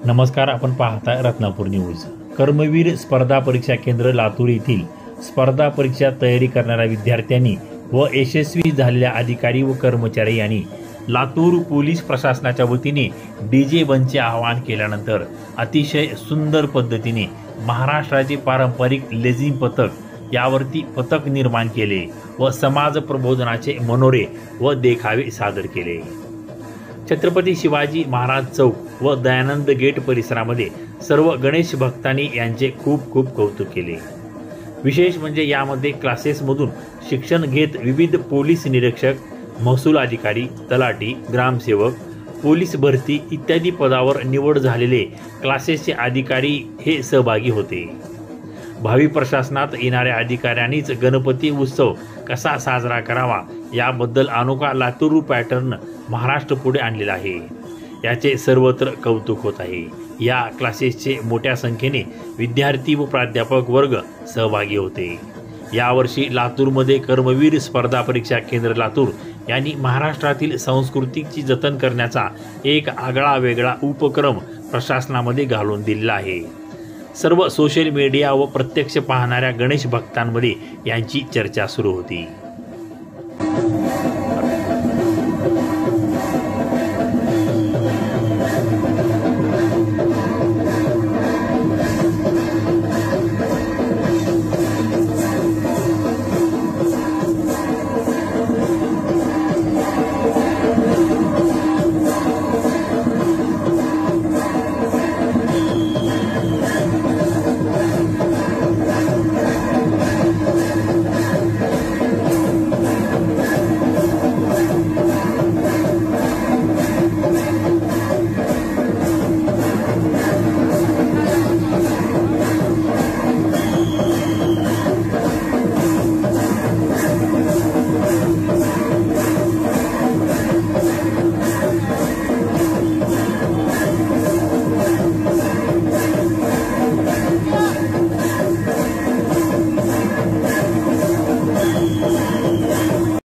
नमस्कार, आपण पाहताय रत्नापूर न्यूज। कर्मवीर स्पर्धा परीक्षा केंद्र लातूर येथील स्पर्धा परीक्षा तयारी करणाऱ्या विद्यार्थ्यांनी व यशस्वी झालेल्या अधिकारी व कर्मचारी यांनी लातूर पोलीस प्रशासनाच्या वतीने डीजे बंदचे आवाहन केल्यानंतर अतिशय सुंदर पद्धतीने महाराष्ट्राचे पारंपरिक लेझिम पथक यावरती पथक निर्माण केले व समाज प्रबोधनाचे मनोरे व देखावे सादर केले। छत्रपती शिवाजी महाराज चौक व दयानंद गेट परिसरामध्ये सर्व गणेश भक्तांनी यांचे खूप खूप कौतुक केले। विशेष म्हणजे यामध्ये क्लासेसमधून शिक्षण घेत विविध पोलीस निरीक्षक, महसूल अधिकारी, तलाठी, ग्रामसेवक, पोलीस भरती इत्यादी पदावर निवड झालेले क्लासेसचे अधिकारी हे सहभागी होते। भावी प्रशासनात येणाऱ्या अधिकाऱ्यांनीच गणपती उत्सव कसा साजरा करावा याबद्दल अनोखा लातूर पॅटर्न महाराष्ट्र पुढे आणलेला आहे। याचे सर्वत्र कौतुक होत आहे। या क्लासेसचे मोठ्या संख्येने विद्यार्थी व प्राध्यापक वर्ग सहभागी होते। यावर्षी लातूरमध्ये कर्मवीर स्पर्धा परीक्षा केंद्र लातूर यांनी महाराष्ट्रातील संस्कृतीची जतन करण्याचा एक आगळा वेगळा उपक्रम प्रशासनामध्ये घालून दिलेला आहे। सर्व सोशल मीडिया व प्रत्यक्ष पाहणाऱ्या गणेश भक्तांमध्ये यांची चर्चा सुरू होती।